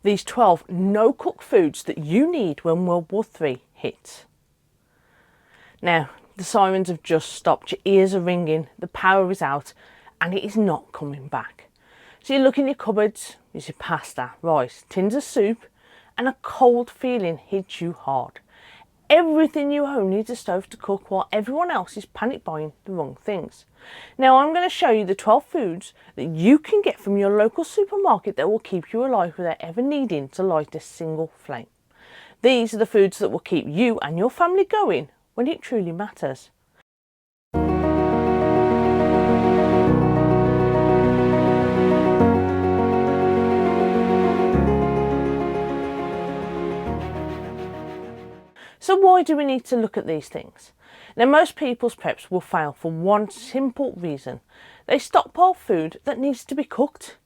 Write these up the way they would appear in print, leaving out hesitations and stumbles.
these 12 no-cook foods that you need when World War III hits. Now, the sirens have just stopped, your ears are ringing, the power is out, and it is not coming back. So you look in your cupboards, you see pasta, rice, tins of soup, and a cold feeling hits you hard. Everything you own needs a stove to cook while everyone else is panic buying the wrong things. Now I'm going to show you the 12 foods that you can get from your local supermarket that will keep you alive without ever needing to light a single flame. These are the foods that will keep you and your family going when it truly matters. So why do we need to look at these things? Now most people's preps will fail for one simple reason. They stockpile food that needs to be cooked.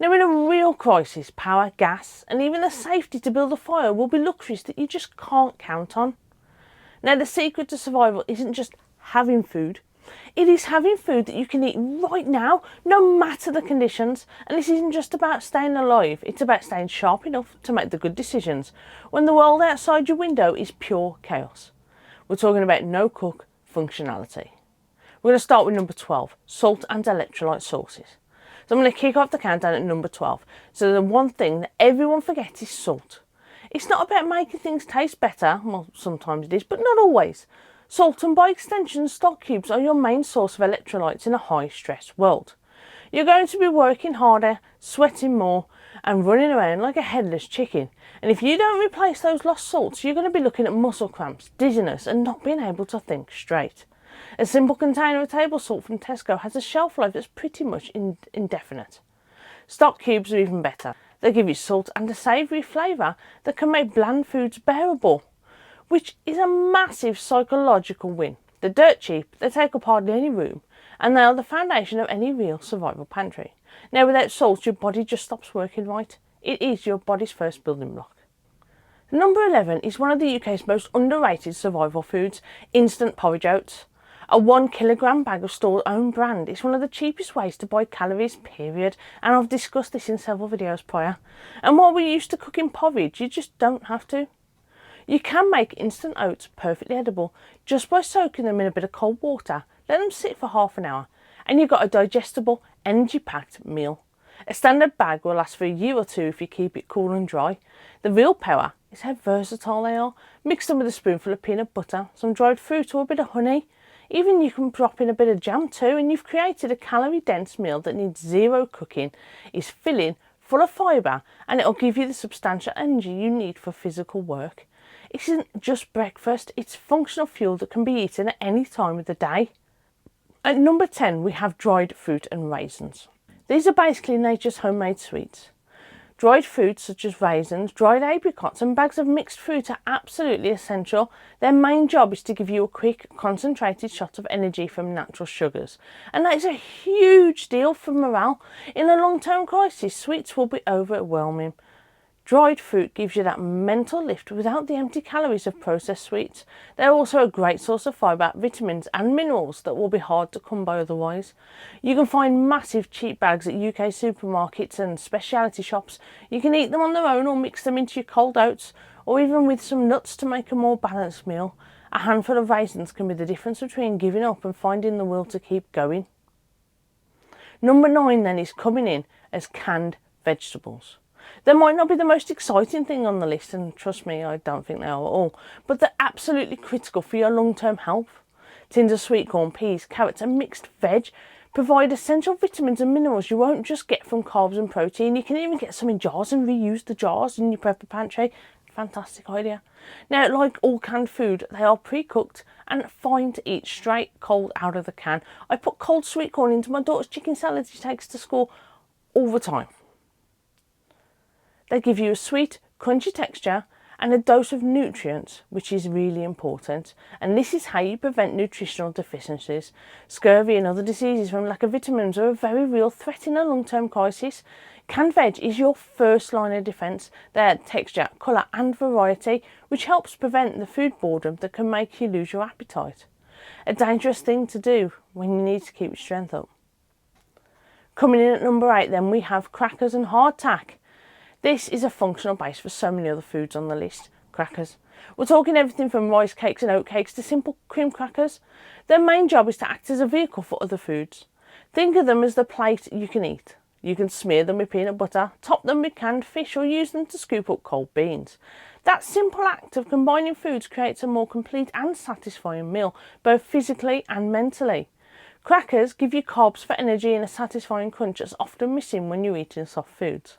Now in a real crisis, power, gas and even the safety to build a fire will be luxuries that you just can't count on. Now the secret to survival isn't just having food. It is having food that you can eat right now, no matter the conditions. And this isn't just about staying alive, it's about staying sharp enough to make the good decisions when the world outside your window is pure chaos. We're talking about no-cook functionality. We're going to start with number 12, salt and electrolyte sources. So I'm going to kick off the countdown at number 12. So the one thing that everyone forgets is salt. It's not about making things taste better, well sometimes it is, but not always. Salt and by extension stock cubes are your main source of electrolytes in a high stress world. You're going to be working harder, sweating more and running around like a headless chicken. And if you don't replace those lost salts, you're going to be looking at muscle cramps, dizziness and not being able to think straight. A simple container of table salt from Tesco has a shelf life that's pretty much indefinite. Stock cubes are even better. They give you salt and a savoury flavour that can make bland foods bearable, which is a massive psychological win. They're dirt cheap, they take up hardly any room, and they are the foundation of any real survival pantry. Now without salt, your body just stops working right. It is your body's first building block. Number 11 is one of the UK's most underrated survival foods, instant porridge oats. A 1 kilogram bag of stored own brand is one of the cheapest ways to buy calories, period, and I've discussed this in several videos prior. And while we're used to cooking porridge, you just don't have to. You can make instant oats perfectly edible just by soaking them in a bit of cold water, let them sit for half an hour, and you've got a digestible, energy-packed meal. A standard bag will last for a year or two if you keep it cool and dry. The real power is how versatile they are. Mix them with a spoonful of peanut butter, some dried fruit or a bit of honey. Even you can drop in a bit of jam too, and you've created a calorie-dense meal that needs zero cooking, is filling, full of fibre, and it'll give you the substantial energy you need for physical work. It isn't just breakfast, it's functional fuel that can be eaten at any time of the day. At number 10 we have dried fruit and raisins. These are basically nature's homemade sweets. Dried fruits such as raisins, dried apricots and bags of mixed fruit are absolutely essential. Their main job is to give you a quick, concentrated shot of energy from natural sugars. And that is a huge deal for morale. In a long-term crisis, sweets will be overwhelming. Dried fruit gives you that mental lift without the empty calories of processed sweets. They're also a great source of fibre, vitamins and minerals that will be hard to come by otherwise. You can find massive cheap bags at UK supermarkets and specialty shops. You can eat them on their own or mix them into your cold oats, or even with some nuts to make a more balanced meal. A handful of raisins can be the difference between giving up and finding the will to keep going. Number 9 then is coming in as canned vegetables. They might not be the most exciting thing on the list, and trust me, I don't think they are at all, but they're absolutely critical for your long-term health. Tins of sweet corn, peas, carrots and mixed veg provide essential vitamins and minerals you won't just get from carbs and protein. You can even get some in jars and reuse the jars in your prepper pantry. Fantastic idea. Now, like all canned food, they are pre-cooked and fine to eat straight cold out of the can. I put cold sweet corn into my daughter's chicken salad she takes to school all the time. They give you a sweet, crunchy texture and a dose of nutrients, which is really important. And this is how you prevent nutritional deficiencies. Scurvy and other diseases from lack of vitamins are a very real threat in a long-term crisis. Canned veg is your first line of defence. They add texture, colour and variety, which helps prevent the food boredom that can make you lose your appetite. A dangerous thing to do when you need to keep your strength up. Coming in at number 8 then we have crackers and hardtack. This is a functional base for so many other foods on the list. Crackers. We're talking everything from rice cakes and oat cakes to simple cream crackers. Their main job is to act as a vehicle for other foods. Think of them as the plate you can eat. You can smear them with peanut butter, top them with canned fish, or use them to scoop up cold beans. That simple act of combining foods creates a more complete and satisfying meal, both physically and mentally. Crackers give you carbs for energy and a satisfying crunch that's often missing when you're eating soft foods.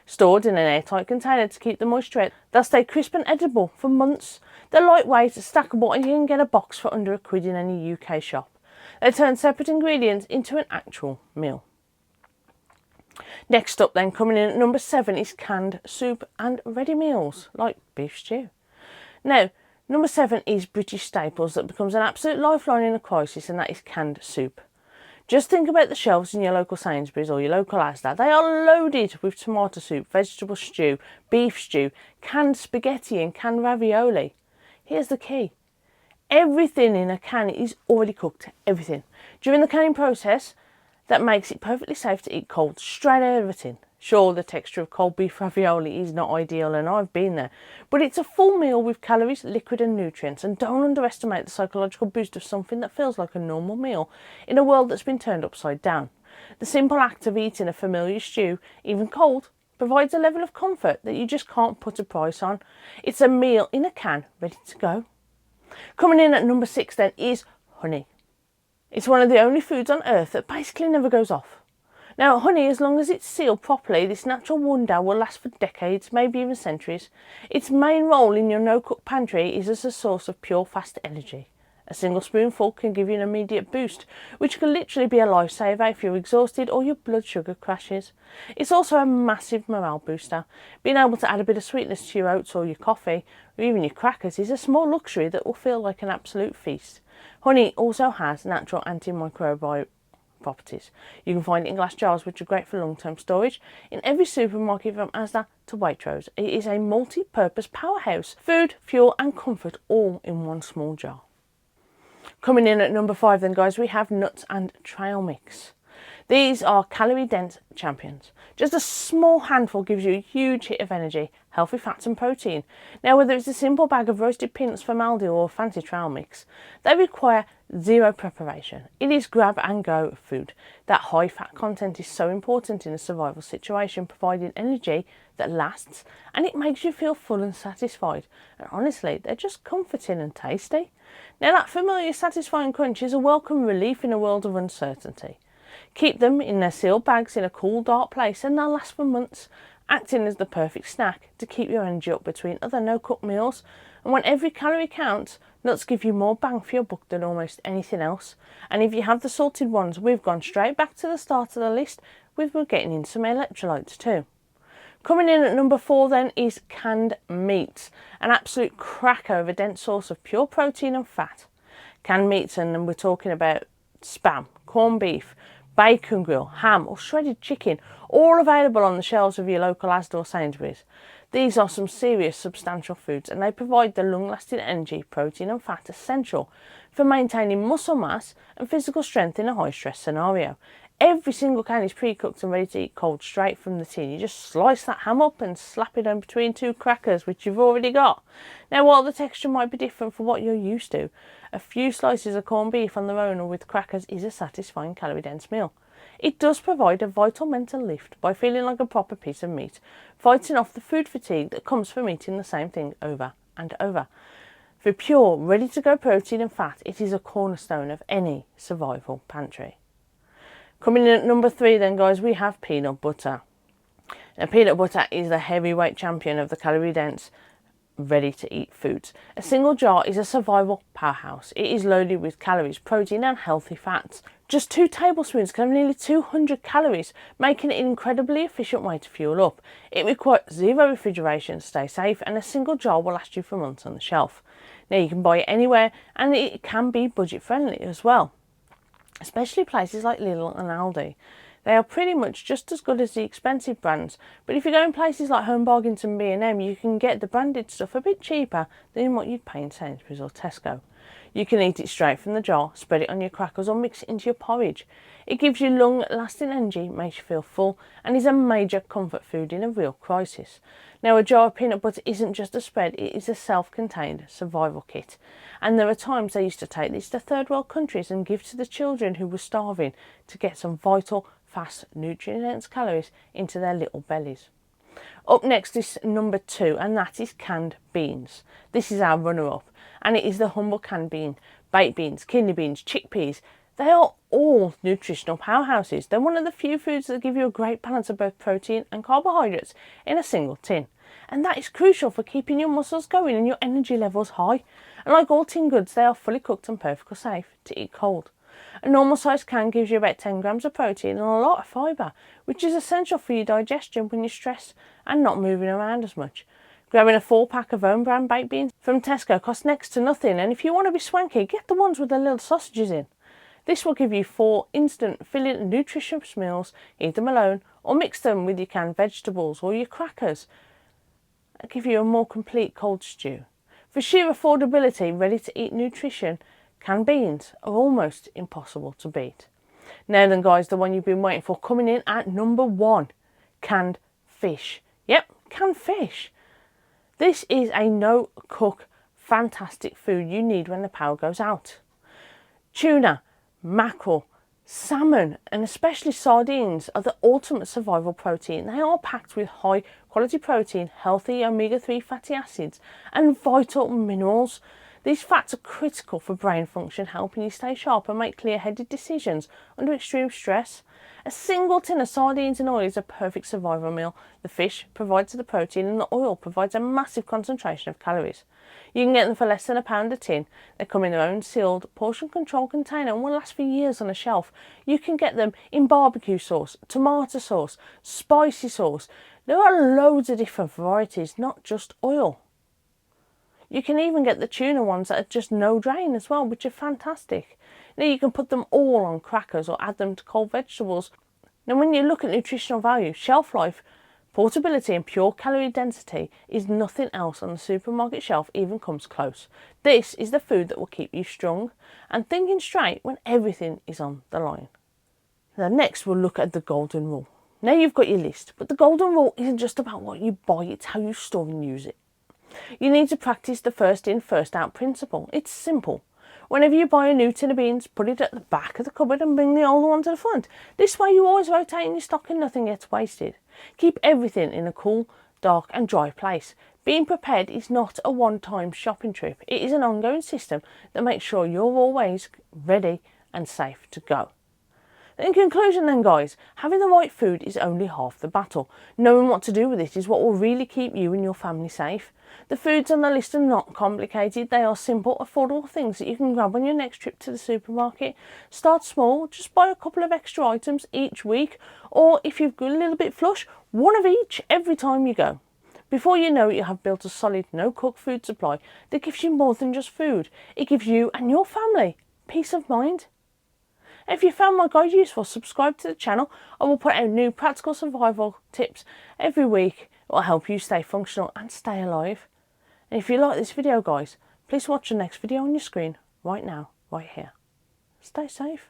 Stored in an airtight container to keep the moisture out, they'll stay crisp and edible for months. They're lightweight, stackable, and you can get a box for under £1 in any UK shop. They turn separate ingredients into an actual meal. Next up then, coming in at number 7, is canned soup and ready meals like beef stew. Now, number 7 is British staples that becomes an absolute lifeline in a crisis, and that is canned soup. Just think about the shelves in your local Sainsbury's or your local Asda. They are loaded with tomato soup, vegetable stew, beef stew, canned spaghetti and canned ravioli. Here's the key. Everything in a can is already cooked, everything. During the canning process, that makes it perfectly safe to eat cold, straight out of a tin. Sure, the texture of cold beef ravioli is not ideal, and I've been there, but it's a full meal with calories, liquid and nutrients, and don't underestimate the psychological boost of something that feels like a normal meal in a world that's been turned upside down. The simple act of eating a familiar stew, even cold, provides a level of comfort that you just can't put a price on. It's a meal in a can, ready to go. Coming in at number 6 then is honey. It's one of the only foods on earth that basically never goes off. Now, honey, as long as it's sealed properly, this natural wonder will last for decades, maybe even centuries. Its main role in your no-cook pantry is as a source of pure, fast energy. A single spoonful can give you an immediate boost, which can literally be a lifesaver if you're exhausted or your blood sugar crashes. It's also a massive morale booster. Being able to add a bit of sweetness to your oats or your coffee, or even your crackers, is a small luxury that will feel like an absolute feast. Honey also has natural antimicrobial properties. You can find it in glass jars, which are great for long-term storage, in every supermarket from Asda to Waitrose. It is a multi-purpose powerhouse. Food, fuel and comfort all in one small jar. Coming in at number 5 then, guys, we have nuts and trail mix. These are calorie-dense champions. Just a small handful gives you a huge hit of energy, healthy fats and protein. Now, whether it's a simple bag of roasted peanuts from Aldi or a fancy trail mix, they require zero preparation. It is grab and go food. That high fat content is so important in a survival situation, providing energy that lasts, and it makes you feel full and satisfied. And honestly, they're just comforting and tasty. Now, that familiar satisfying crunch is a welcome relief in a world of uncertainty. Keep them in their sealed bags in a cool, dark place and they'll last for months, acting as the perfect snack to keep your energy up between other no-cook meals. And when every calorie counts, nuts give you more bang for your buck than almost anything else. And if you have the salted ones, we've gone straight back to the start of the list, we're getting in some electrolytes too. Coming in at number 4 then is canned meats, an absolute cracker of a dense source of pure protein and fat. Canned meats, and we're talking about spam, corned beef, bacon grill, ham or shredded chicken, all available on the shelves of your local Asda or Sainsbury's. These are some serious substantial foods, and they provide the long-lasting energy, protein and fat essential for maintaining muscle mass and physical strength in a high-stress scenario. Every single can is pre-cooked and ready to eat cold straight from the tin. You just slice that ham up and slap it in between 2 crackers, which you've already got. Now, while the texture might be different from what you're used to, a few slices of corned beef on their own or with crackers is a satisfying calorie-dense meal. It does provide a vital mental lift by feeling like a proper piece of meat, fighting off the food fatigue that comes from eating the same thing over and over. For pure, ready-to-go protein and fat, it is a cornerstone of any survival pantry. Coming in at number 3 then, guys, we have peanut butter. Now, peanut butter is the heavyweight champion of the calorie-dense, ready-to-eat foods. A single jar is a survival powerhouse. It is loaded with calories, protein and healthy fats. Just 2 tablespoons can have nearly 200 calories, making it an incredibly efficient way to fuel up. It requires zero refrigeration to stay safe, and a single jar will last you for months on the shelf. Now, you can buy it anywhere, and it can be budget-friendly as well, especially places like Lidl and Aldi. They are pretty much just as good as the expensive brands, but if you go in places like Home Bargains and B&M, you can get the branded stuff a bit cheaper than what you'd pay in Sainsbury's or Tesco. You can eat it straight from the jar, spread it on your crackers or mix it into your porridge. It gives you long-lasting energy, makes you feel full, and is a major comfort food in a real crisis. Now, a jar of peanut butter isn't just a spread, it is a self-contained survival kit. And there are times they used to take this to third world countries and give to the children who were starving to get some vital, fast, nutrient-dense calories into their little bellies. Up next is number 2, and that is canned beans. This is our runner-up, and it is the humble canned bean. Baked beans, kidney beans, chickpeas, they are all nutritional powerhouses. They're one of the few foods that give you a great balance of both protein and carbohydrates in a single tin. And that is crucial for keeping your muscles going and your energy levels high. And like all tin goods, they are fully cooked and perfectly safe to eat cold. A normal sized can gives you about 10 grams of protein and a lot of fibre, which is essential for your digestion when you're stressed and not moving around as much. Grabbing a 4-pack of own brand baked beans from Tesco costs next to nothing, and if you want to be swanky, get the ones with the little sausages in. This will give you 4 instant filling nutritious meals. Eat them alone or mix them with your canned vegetables or your crackers. It'll give you a more complete cold stew. For sheer affordability, ready to eat nutrition, canned beans are almost impossible to beat. Now then guys, the one you've been waiting for, coming in at number 1, canned fish. Yep, canned fish. This is a no-cook, fantastic food you need when the power goes out. Tuna, mackerel, salmon and especially sardines are the ultimate survival protein. They are packed with high quality protein, healthy omega-3 fatty acids and vital minerals. These fats are critical for brain function, helping you stay sharp and make clear-headed decisions under extreme stress. A single tin of sardines and oil is a perfect survival meal. The fish provides the protein and the oil provides a massive concentration of calories. You can get them for less than £1 a tin. They come in their own sealed, portion control container and will last for years on a shelf. You can get them in barbecue sauce, tomato sauce, spicy sauce. There are loads of different varieties, not just oil. You can even get the tuna ones that are just no drain as well, which are fantastic. Now you can put them all on crackers or add them to cold vegetables. Now when you look at nutritional value, shelf life, portability and pure calorie density is nothing else on the supermarket shelf even comes close. This is the food that will keep you strong and thinking straight when everything is on the line. Now next we'll look at the golden rule. Now you've got your list, but the golden rule isn't just about what you buy, it's how you store and use it. You need to practice the first in, first out principle. It's simple. Whenever you buy a new tin of beans, put it at the back of the cupboard and bring the old one to the front. This way you always rotate in your stock and nothing gets wasted. Keep everything in a cool, dark and dry place. Being prepared is not a one-time shopping trip. It is an ongoing system that makes sure you're always ready and safe to go. In conclusion then guys, having the right food is only half the battle. Knowing what to do with it is what will really keep you and your family safe. The foods on the list are not complicated, they are simple, affordable things that you can grab on your next trip to the supermarket. Start small, just buy a couple of extra items each week, or if you've got a little bit flush, one of each every time you go. Before you know it, you have built a solid no-cook food supply that gives you more than just food. It gives you and your family peace of mind. If you found my guide useful, subscribe to the channel. I will put out new practical survival tips every week. It will help you stay functional and stay alive. And if you like this video guys, please watch the next video on your screen right now, right here. Stay safe.